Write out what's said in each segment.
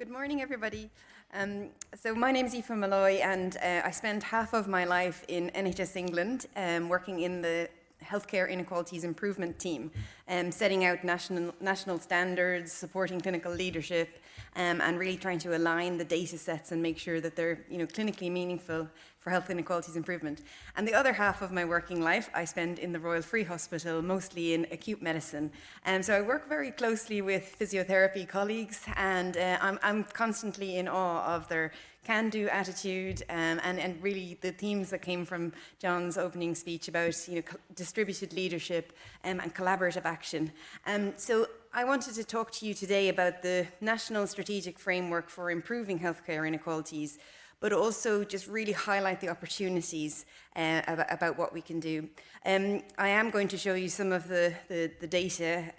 Good morning, everybody. So my name is Aoife Malloy, and I spent half of my life in NHS England working in the Healthcare Inequalities Improvement Team, setting out national standards, supporting clinical leadership, and really trying to align the data sets and make sure that they're clinically meaningful for health inequalities improvement. And the other half of my working life I spend in the Royal Free Hospital, mostly in acute medicine. So I work very closely with physiotherapy colleagues, and I'm constantly in awe of their can-do attitude and really the themes that came from John's opening speech about distributed leadership and collaborative action. So I wanted to talk to you today about the National Strategic Framework for Improving Healthcare Inequalities, but also just really highlight the opportunities about what we can do. I am going to show you some of the data,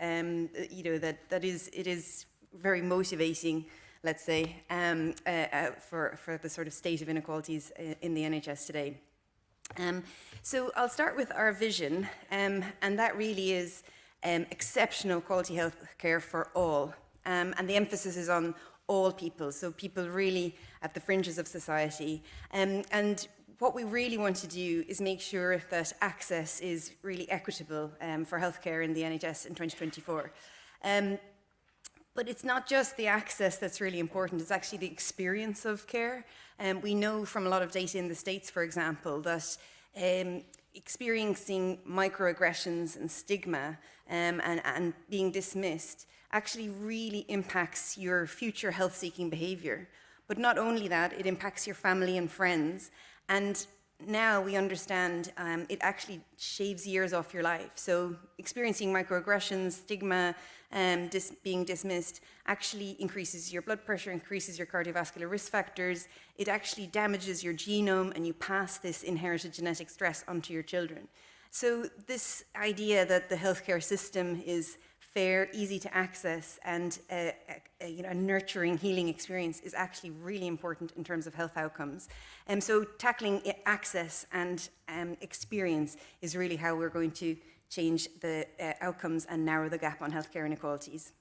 it is very motivating, let's say, for the sort of state of inequalities in the NHS today. So I'll start with our vision, and that really is exceptional quality health care for all. And the emphasis is on all people, so people really at the fringes of society. And what we really want to do is make sure that access is really equitable for healthcare in the NHS in 2024. But it's not just the access that's really important, it's actually the experience of care. We know from a lot of data in the States, for example, that experiencing microaggressions and stigma and being dismissed actually really impacts your future health-seeking behavior. But not only that, it impacts your family and friends. And now we understand it actually shaves years off your life. So experiencing microaggressions, stigma, being dismissed actually increases your blood pressure, increases your cardiovascular risk factors. It actually damages your genome, and you pass this inherited genetic stress onto your children. So this idea that the healthcare system is fair, easy to access, and a nurturing, healing experience is actually really important in terms of health outcomes. And so tackling access and experience is really how we're going to change the outcomes and narrow the gap on healthcare inequalities.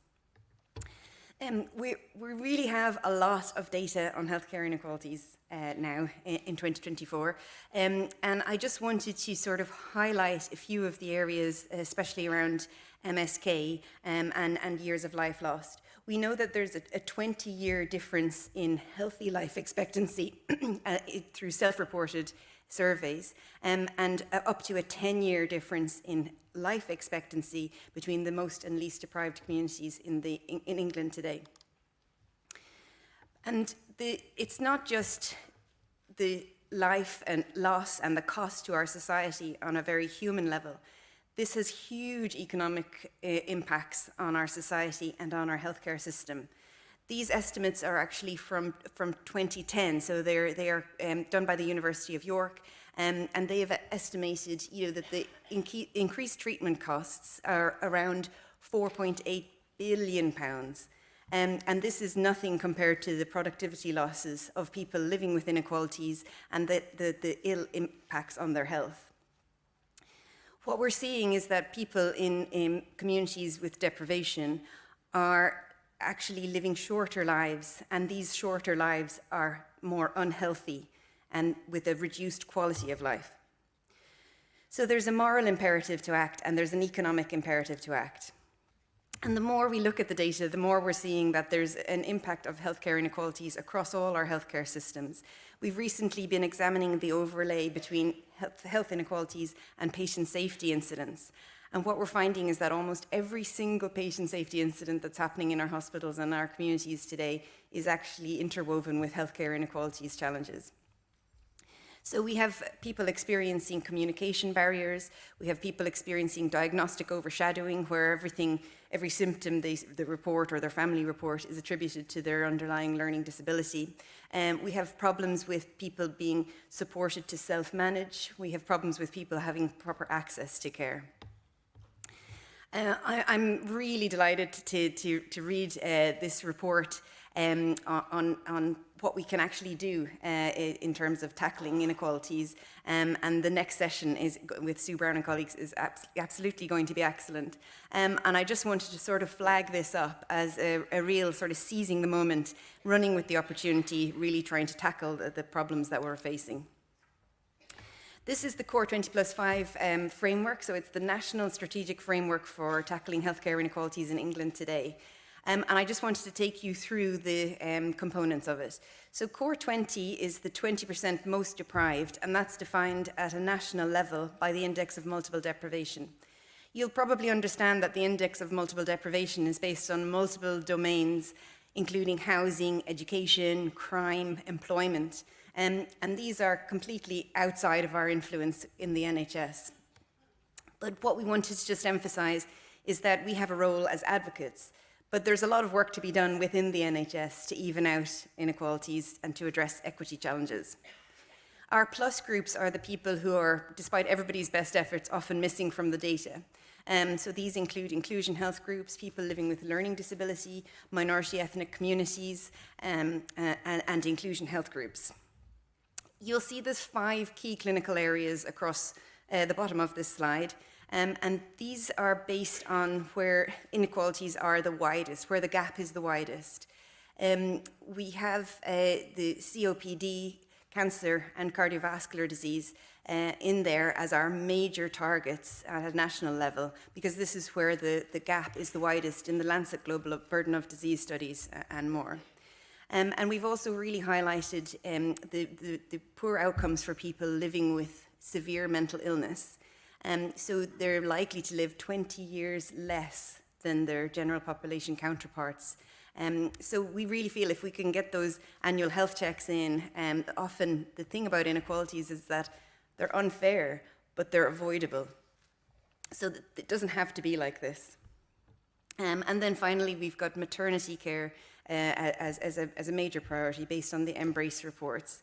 We really have a lot of data on healthcare inequalities now in 2024. And I just wanted to sort of highlight a few of the areas, especially around MSK and years of life lost. We know that there's a 20-year difference in healthy life expectancy through self-reported surveys, and up to a 10-year difference in life expectancy between the most and least deprived communities in England today. And it's not just the life and loss and the cost to our society on a very human level. This has huge economic impacts on our society and on our healthcare system. These estimates are actually from 2010, so they are done by the University of York, and they have estimated that the increased treatment costs are around £4.8 billion. And this is nothing compared to the productivity losses of people living with inequalities and the ill impacts on their health. What we're seeing is that people in communities with deprivation are actually living shorter lives, and these shorter lives are more unhealthy and with a reduced quality of life. So there's a moral imperative to act, and there's an economic imperative to act. And the more we look at the data, the more we're seeing that there's an impact of healthcare inequalities across all our healthcare systems. We've recently been examining the overlay between health inequalities and patient safety incidents. And what we're finding is that almost every single patient safety incident that's happening in our hospitals and our communities today is actually interwoven with healthcare inequalities challenges. So we have people experiencing communication barriers, we have people experiencing diagnostic overshadowing, where every symptom they report or their family report is attributed to their underlying learning disability. We have problems with people being supported to self-manage. We have problems with people having proper access to care. I'm really delighted to read this report on what we can actually do in terms of tackling inequalities. And the next session is with Sue Brown and colleagues is absolutely going to be excellent. And I just wanted to sort of flag this up as a real sort of seizing the moment, running with the opportunity, really trying to tackle the problems that we're facing. This is the Core 20+5 framework, so it's the National Strategic Framework for Tackling Healthcare Inequalities in England today. And I just wanted to take you through the components of it. So Core 20 is the 20% most deprived, and that's defined at a national level by the Index of Multiple Deprivation. You'll probably understand that the Index of Multiple Deprivation is based on multiple domains, including housing, education, crime, employment. And these are completely outside of our influence in the NHS. But what we wanted to just emphasize is that we have a role as advocates, but there's a lot of work to be done within the NHS to even out inequalities and to address equity challenges. Our plus groups are the people who are, despite everybody's best efforts, often missing from the data. So these include inclusion health groups, people living with learning disability, minority ethnic communities, and inclusion health groups. You'll see there's 5 key clinical areas across the bottom of this slide, and these are based on where inequalities are the widest, where the gap is the widest. We have the COPD, cancer and cardiovascular disease in there as our major targets at a national level, because this is where the gap is the widest in the Lancet Global Burden of Disease Studies and more. And we've also really highlighted the poor outcomes for people living with severe mental illness. So they're likely to live 20 years less than their general population counterparts. So we really feel if we can get those annual health checks in, often the thing about inequalities is that they're unfair, but they're avoidable. So it doesn't have to be like this. And then finally, we've got maternity care as a major priority based on the Embrace reports.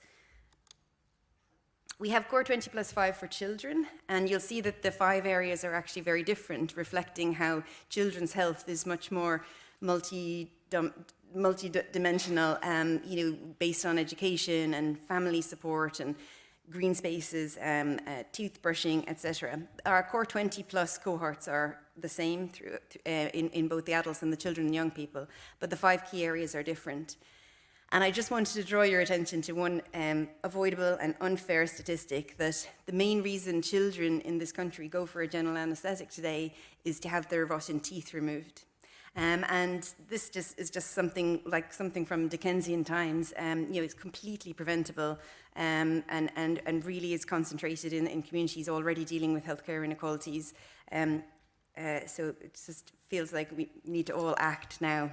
We have Core 20+5 for children, and you'll see that the 5 areas are actually very different, reflecting how children's health is much more multi-dimensional, based on education and family support and green spaces, toothbrushing, etc. Our Core 20+ cohorts are the same in both the adults and the children and young people, but the 5 key areas are different. And I just wanted to draw your attention to one avoidable and unfair statistic, that the main reason children in this country go for a general anaesthetic today is to have their rotten teeth removed. And this is just something from Dickensian times. It's completely preventable and really is concentrated in communities already dealing with healthcare inequalities. So it just feels like we need to all act now.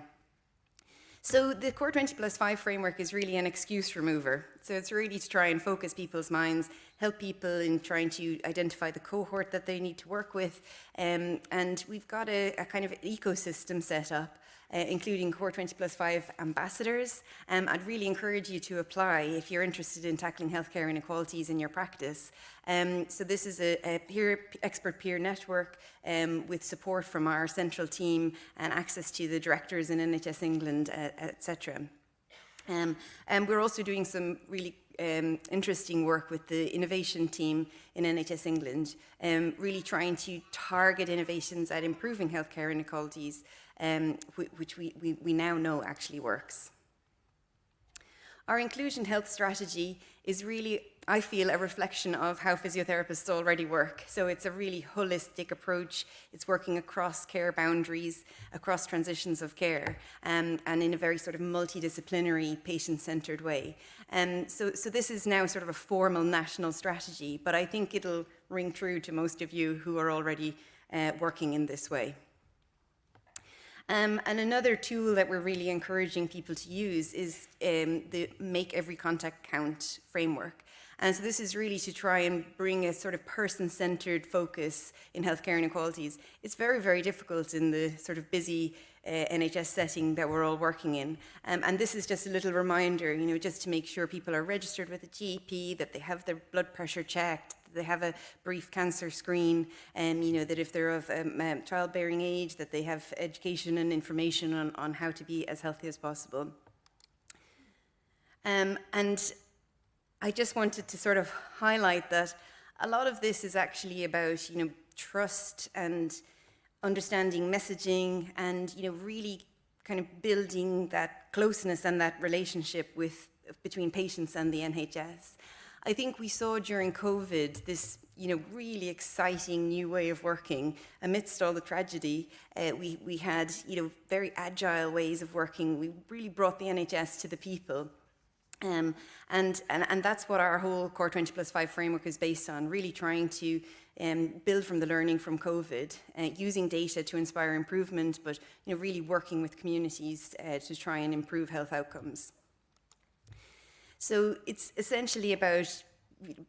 So the Core 20+5 framework is really an excuse remover. So it's really to try and focus people's minds, help people in trying to identify the cohort that they need to work with. And we've got a kind of ecosystem set up, including Core 20+5 ambassadors. I'd really encourage you to apply if you're interested in tackling healthcare inequalities in your practice. So this is a expert peer network with support from our central team and access to the directors in NHS England, etc. And we're also doing some really interesting work with the innovation team in NHS England, really trying to target innovations at improving healthcare inequalities, which we now know actually works. Our inclusion health strategy is really, I feel, a reflection of how physiotherapists already work. So it's a really holistic approach. It's working across care boundaries, across transitions of care, and in a very sort of multidisciplinary, patient-centered way. So this is now sort of a formal national strategy, but I think it'll ring true to most of you who are already working in this way. And another tool that we're really encouraging people to use is the Make Every Contact Count framework. And so this is really to try and bring a sort of person-centered focus in healthcare inequalities. It's very, very difficult in the sort of busy NHS setting that we're all working in. And this is just a little reminder, just to make sure people are registered with a GP, that they have their blood pressure checked, that they have a brief cancer screen, that if they're of childbearing age, that they have education and information on how to be as healthy as possible. And I just wanted to sort of highlight that a lot of this is actually about, trust and understanding messaging and, really kind of building that closeness and that relationship between patients and the NHS. I think we saw during COVID this, really exciting new way of working amidst all the tragedy. We had, very agile ways of working. We really brought the NHS to the people. And that's what our whole Core 20+5 framework is based on, really trying to build from the learning from COVID, using data to inspire improvement, but really working with communities to try and improve health outcomes. So it's essentially about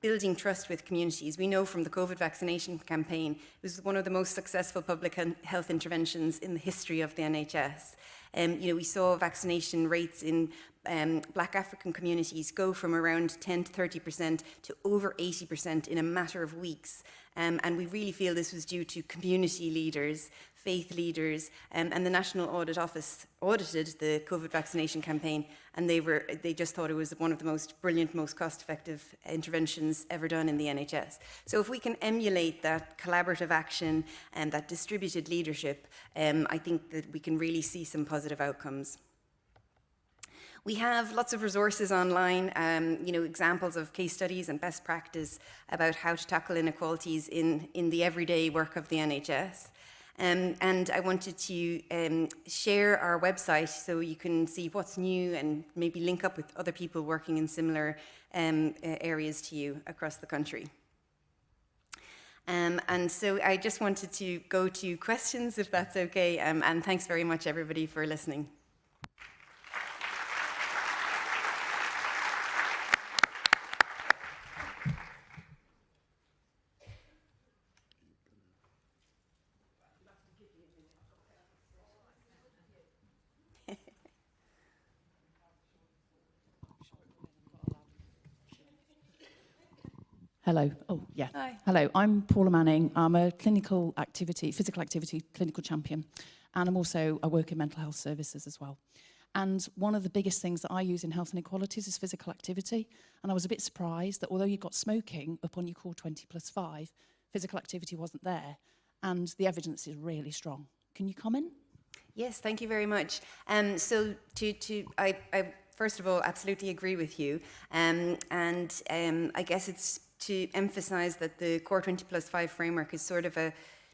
building trust with communities. We know from the COVID vaccination campaign, it was one of the most successful public health interventions in the history of the NHS. We saw vaccination rates in Black African communities go from around 10 to 30% to over 80% in a matter of weeks. And we really feel this was due to community leaders, faith leaders, and the National Audit Office audited the COVID vaccination campaign, and they just thought it was one of the most brilliant, most cost-effective interventions ever done in the NHS. So if we can emulate that collaborative action and that distributed leadership, I think that we can really see some positive outcomes. We have lots of resources online, examples of case studies and best practice about how to tackle inequalities in the everyday work of the NHS. And I wanted to share our website so you can see what's new and maybe link up with other people working in similar areas to you across the country. And so I just wanted to go to questions, if that's okay, and thanks very much, everybody, for listening. Hello. Oh, yeah. Hi. Hello, I'm Paula Manning. I'm a physical activity clinical champion, and I work in mental health services as well. And one of the biggest things that I use in health inequalities is physical activity. And I was a bit surprised that although you got smoking up on your Core 20+5, physical activity wasn't there. And the evidence is really strong. Can you comment? Yes, thank you very much. So I first of all absolutely agree with you. I guess it's to emphasize that the Core 20+5 framework is sort of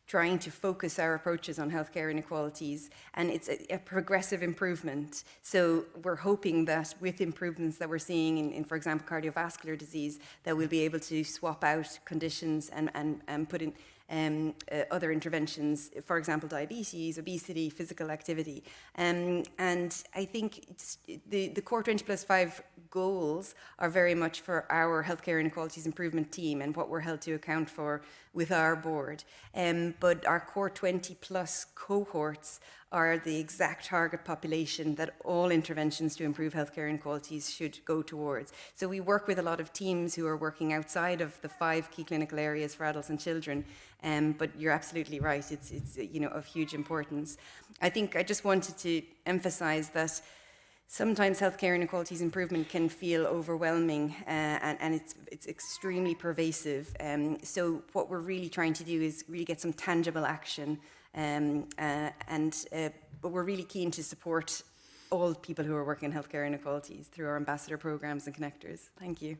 trying to focus our approaches on healthcare inequalities, and it's a progressive improvement. So we're hoping that with improvements that we're seeing in, for example, cardiovascular disease, that we'll be able to swap out conditions and put in other interventions, for example, diabetes, obesity, physical activity. And I think the Core 20+5 goals are very much for our healthcare inequalities improvement team and what we're held to account for with our board. But our Core 20+ cohorts are the exact target population that all interventions to improve healthcare inequalities should go towards. So we work with a lot of teams who are working outside of the 5 key clinical areas for adults and children, but you're absolutely right, it's of huge importance. I think I just wanted to emphasize that sometimes healthcare inequalities improvement can feel overwhelming and it's extremely pervasive. So what we're really trying to do is really get some tangible action, but we're really keen to support all people who are working in healthcare inequalities through our ambassador programs and connectors. Thank you.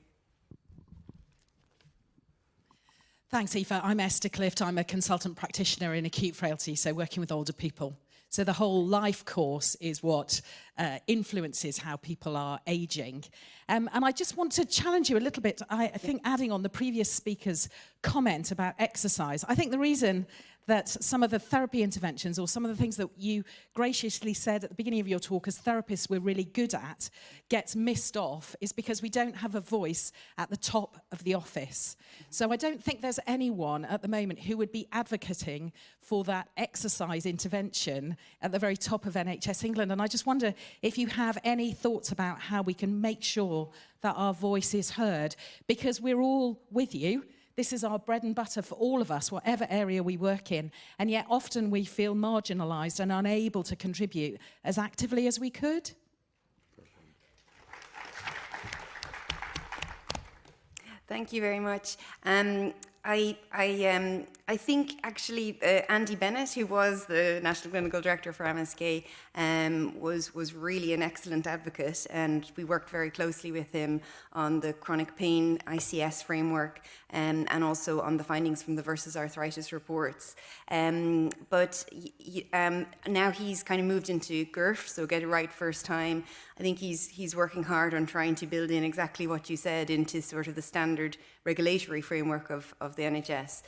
Thanks, Aoife. I'm Esther Clift. I'm a consultant practitioner in acute frailty, so working with older people. So the whole life course is what influences how people are aging. And I just want to challenge you a little bit. I think adding on the previous speaker's comment about exercise, I think the reason that some of the therapy interventions or some of the things that you graciously said at the beginning of your talk as therapists we're really good at gets missed off is because we don't have a voice at the top of the office. So I don't think there's anyone at the moment who would be advocating for that exercise intervention at the very top of NHS England. And I just wonder if you have any thoughts about how we can make sure that our voice is heard, because we're all with you. This is our bread and butter for all of us, whatever area we work in. And yet often we feel marginalised and unable to contribute as actively as we could. Thank you very much. I think actually Andy Bennett, who was the National Clinical Director for MSK, was really an excellent advocate, and we worked very closely with him on the chronic pain ICS framework and also on the findings from the Versus Arthritis reports. But now he's kind of moved into GIRF, so Get It Right First Time. I think he's working hard on trying to build in exactly what you said into sort of the standard regulatory framework of the NHS.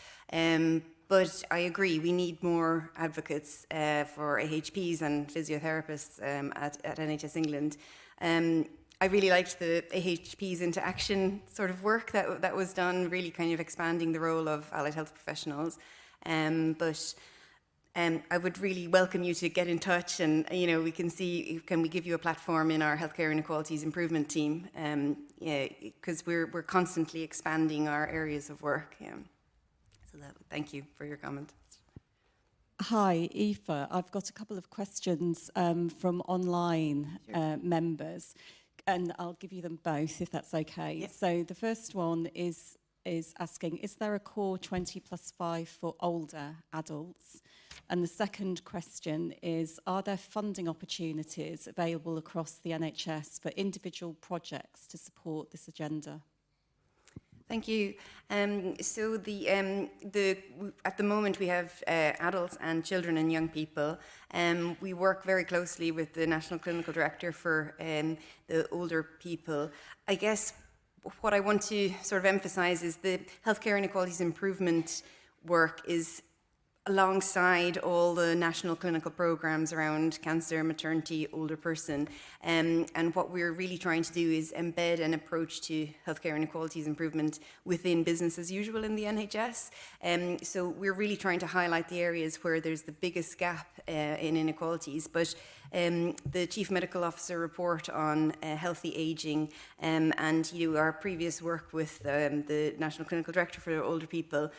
But I agree, we need more advocates for AHPs and physiotherapists at NHS England. I really liked the AHPs into action sort of work that was done, really kind of expanding the role of allied health professionals. But I would really welcome you to get in touch, and we can see, can we give you a platform in our healthcare inequalities improvement team? Because we're constantly expanding our areas of work. So thank you for your comment. Hi, Aoife. I've got a couple of questions from online members, and I'll give you them both if that's okay. Yep. So the first one is asking, is there a core 20+5 for older adults? And the second question is, are there funding opportunities available across the NHS for individual projects to support this agenda? Thank you. So at the moment we have adults and children and young people. We work very closely with the National Clinical Director for the older people. I guess what I want to sort of emphasise is the healthcare inequalities improvement work is alongside all the national clinical programs around cancer, maternity, older person. And what we're really trying to do is embed an approach to healthcare inequalities improvement within business as usual in the NHS. So we're really trying to highlight the areas where there's the biggest gap in inequalities. But the Chief Medical Officer report on healthy ageing and our previous work with the National Clinical Director for older people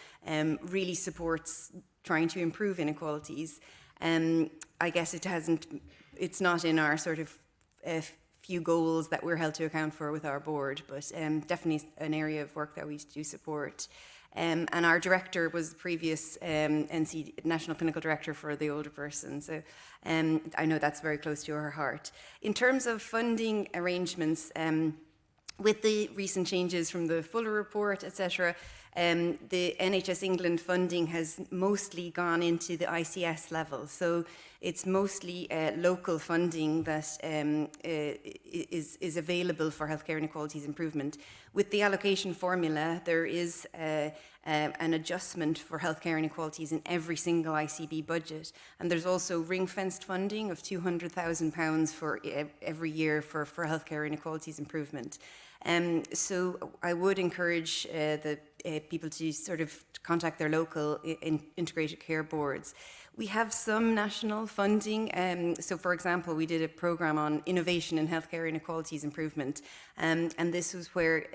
really supports trying to improve inequalities. I guess it's not in our sort of few goals that we're held to account for with our board, but definitely an area of work that we do support. And our director was the previous National Clinical Director for the older person, so I know that's very close to her heart. In terms of funding arrangements, with the recent changes from the Fuller report, etc., the NHS England funding has mostly gone into the ICS level. So it's mostly local funding that is available for healthcare inequalities improvement. With the allocation formula, there is an adjustment for healthcare inequalities in every single ICB budget. And there's also ring-fenced funding of £200,000 for every year for healthcare inequalities improvement. So I would encourage the people to sort of contact their local integrated care boards. We have some national funding. So, for example, we did a program on innovation in healthcare inequalities improvement. And this was where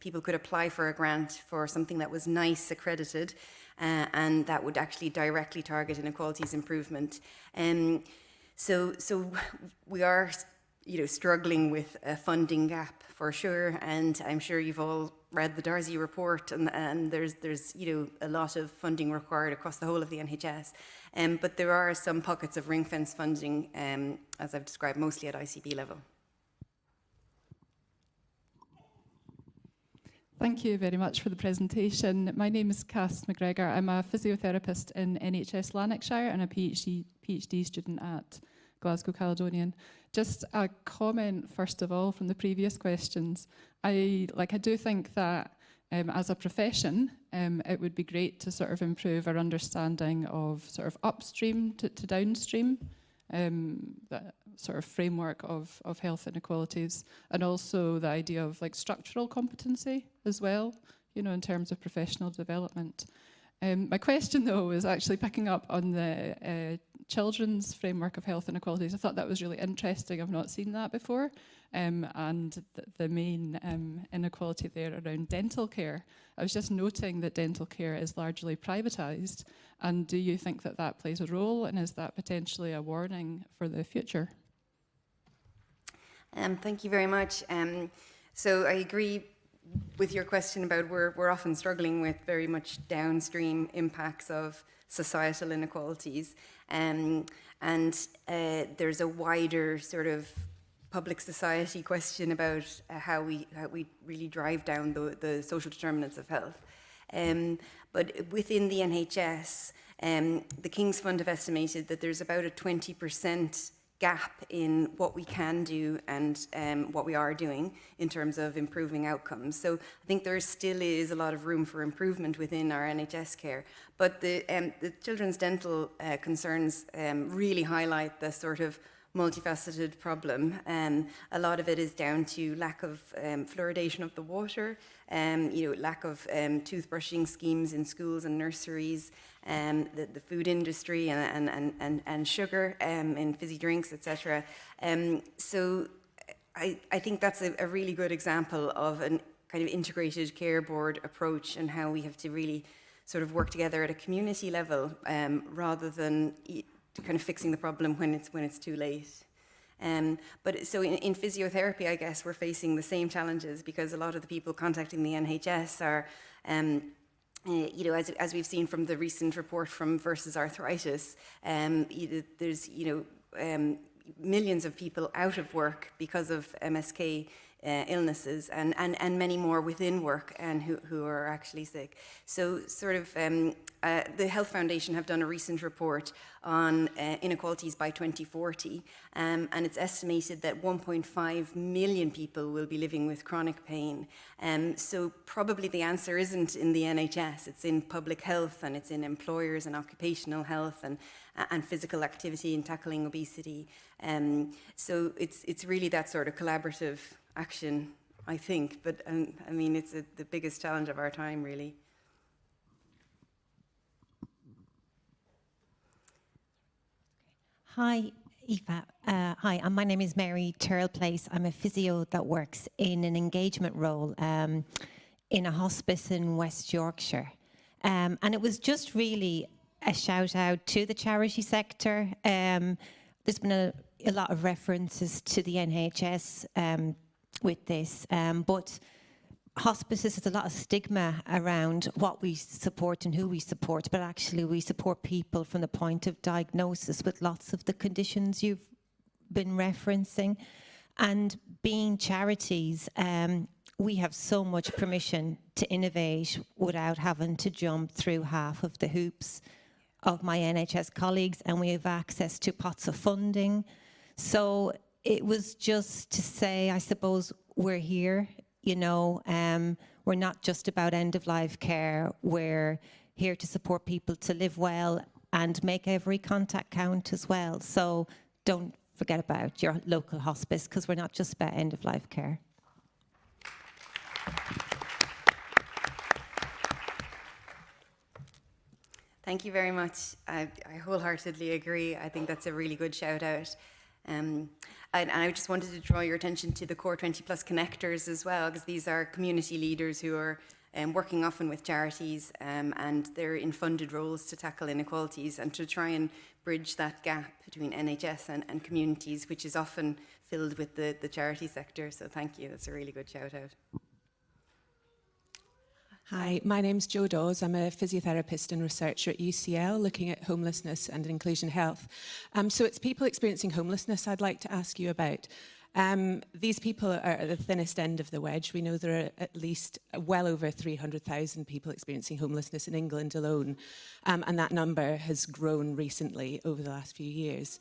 people could apply for a grant for something that was NICE accredited and that would actually directly target inequalities improvement. So we are struggling with a funding gap for sure, and I'm sure you've all read the Darcy report, and there's a lot of funding required across the whole of the NHS, but there are some pockets of ring-fence funding, as I've described, mostly at ICB level. Thank you very much for the presentation. My name is Cass McGregor. I'm a physiotherapist in NHS Lanarkshire and a PhD student at Glasgow Caledonian. Just a comment, first of all, from the previous questions. I do think that as a profession, it would be great to sort of improve our understanding of sort of upstream to downstream, that sort of framework of health inequalities, and also the idea of like structural competency as well, in terms of professional development. My question, though, is actually picking up on the children's framework of health inequalities. I thought that was really interesting. I've not seen that before. And the main inequality there around dental care. I was just noting that dental care is largely privatised. And do you think that that plays a role, and is that potentially a warning for the future? Thank you very much. So I agree with your question about we're often struggling with very much downstream impacts of societal inequalities. And there's a wider sort of public society question about how we really drive down the social determinants of health. But within the NHS, the King's Fund have estimated that there's about a 20% gap in what we can do and what we are doing in terms of improving outcomes. So I think there still is a lot of room for improvement within our NHS care. But the children's dental concerns really highlight the sort of multifaceted problem. A lot of it is down to lack of fluoridation of the water, lack of toothbrushing schemes in schools and nurseries, the food industry and sugar in fizzy drinks, etc. So I think that's a really good example of a kind of integrated care board approach and how we have to really sort of work together at a community level rather than kind of fixing the problem when it's too late. But so in physiotherapy, I guess we're facing the same challenges because a lot of the people contacting the NHS are, as we've seen from the recent report from Versus Arthritis, there's millions of people out of work because of MSK illnesses and many more within work and who are actually sick. So sort of the Health Foundation have done a recent report on inequalities by 2040 and it's estimated that 1.5 million people will be living with chronic pain. So probably the answer isn't in the NHS, it's in public health and it's in employers and occupational health and physical activity and tackling obesity. So it's really that sort of collaborative action, I think, but I mean, it's the biggest challenge of our time, really. Hi, Aoife. Hi, my name is Mary Turl-Place. I'm a physio that works in an engagement role in a hospice in West Yorkshire. And it was just really a shout out to the charity sector. There's been a lot of references to the NHS with this, but hospices, there's a lot of stigma around what we support and who we support, but actually we support people from the point of diagnosis with lots of the conditions you've been referencing. And being charities, we have so much permission to innovate without having to jump through half of the hoops of my NHS colleagues, and we have access to pots of funding. So it was just to say, I suppose, we're here, we're not just about end-of-life care, we're here to support people to live well and make every contact count as well. So don't forget about your local hospice, because we're not just about end-of-life care. Thank you very much. I wholeheartedly agree. I think that's a really good shout out. And I just wanted to draw your attention to the Core 20 Plus connectors as well, because these are community leaders who are working often with charities and they're in funded roles to tackle inequalities and to try and bridge that gap between NHS and communities, which is often filled with the charity sector. So thank you. That's a really good shout out. Hi, my name's Jo Dawes. I'm a physiotherapist and researcher at UCL looking at homelessness and inclusion health. So it's people experiencing homelessness I'd like to ask you about. These people are at the thinnest end of the wedge. We know there are at least well over 300,000 people experiencing homelessness in England alone, and that number has grown recently over the last few years.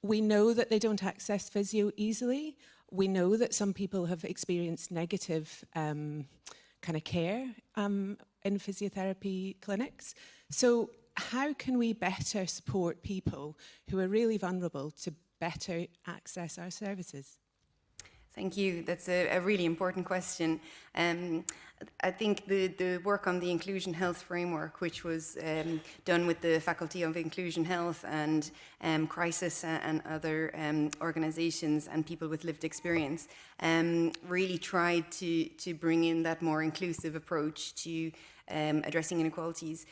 We know that they don't access physio easily. We know that some people have experienced negative kind of care in physiotherapy clinics. So how can we better support people who are really vulnerable to better access our services? Thank you. That's a really important question. I think the work on the Inclusion Health Framework, which was done with the Faculty of Inclusion Health and Crisis and other organisations and people with lived experience, really tried to bring in that more inclusive approach to addressing inequalities.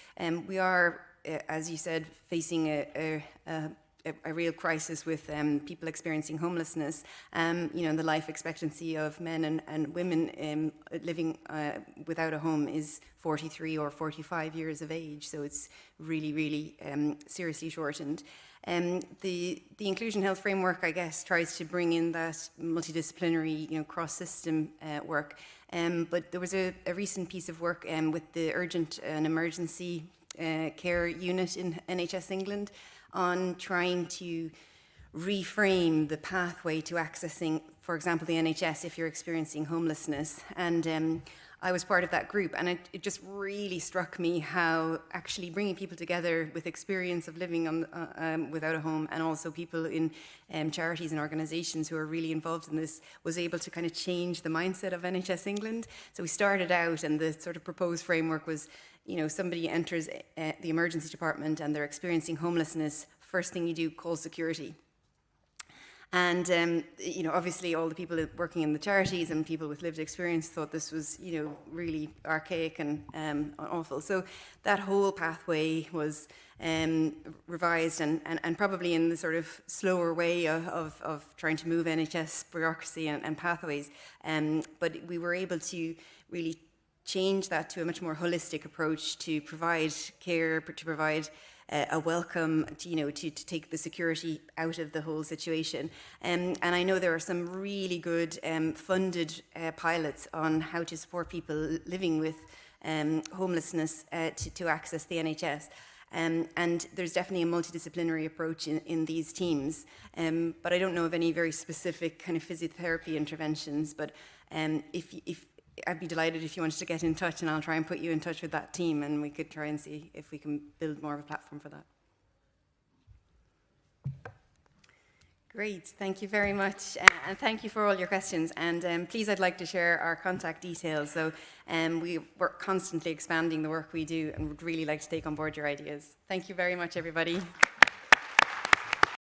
We are, as you said, facing a real crisis with people experiencing homelessness. The life expectancy of men and women living without a home is 43 or 45 years of age, so it's really, really seriously shortened. The Inclusion Health Framework, I guess, tries to bring in that multidisciplinary, cross-system work. But there was a recent piece of work with the Urgent and Emergency Care Unit in NHS England, on trying to reframe the pathway to accessing, for example, the NHS if you're experiencing homelessness. And I was part of that group, and it just really struck me how actually bringing people together with experience of living without a home, and also people in charities and organisations who are really involved in this, was able to kind of change the mindset of NHS England. So we started out, and the sort of proposed framework was, somebody enters the emergency department and they're experiencing homelessness. First thing you do, call security. And, obviously all the people working in the charities and people with lived experience thought this was, really archaic and awful. So that whole pathway was revised and probably in the sort of slower way of trying to move NHS bureaucracy and pathways. But we were able to really change that to a much more holistic approach to provide care, to provide a welcome, to take the security out of the whole situation. And I know there are some really good funded pilots on how to support people living with homelessness to access the NHS. And there's definitely a multidisciplinary approach in these teams. But I don't know of any very specific kind of physiotherapy interventions. But if I'd be delighted if you wanted to get in touch, and I'll try and put you in touch with that team, and we could try and see if we can build more of a platform for that. Great, thank you very much, and thank you for all your questions. And please, I'd like to share our contact details. So we're constantly expanding the work we do, and would really like to take on board your ideas. Thank you very much, everybody.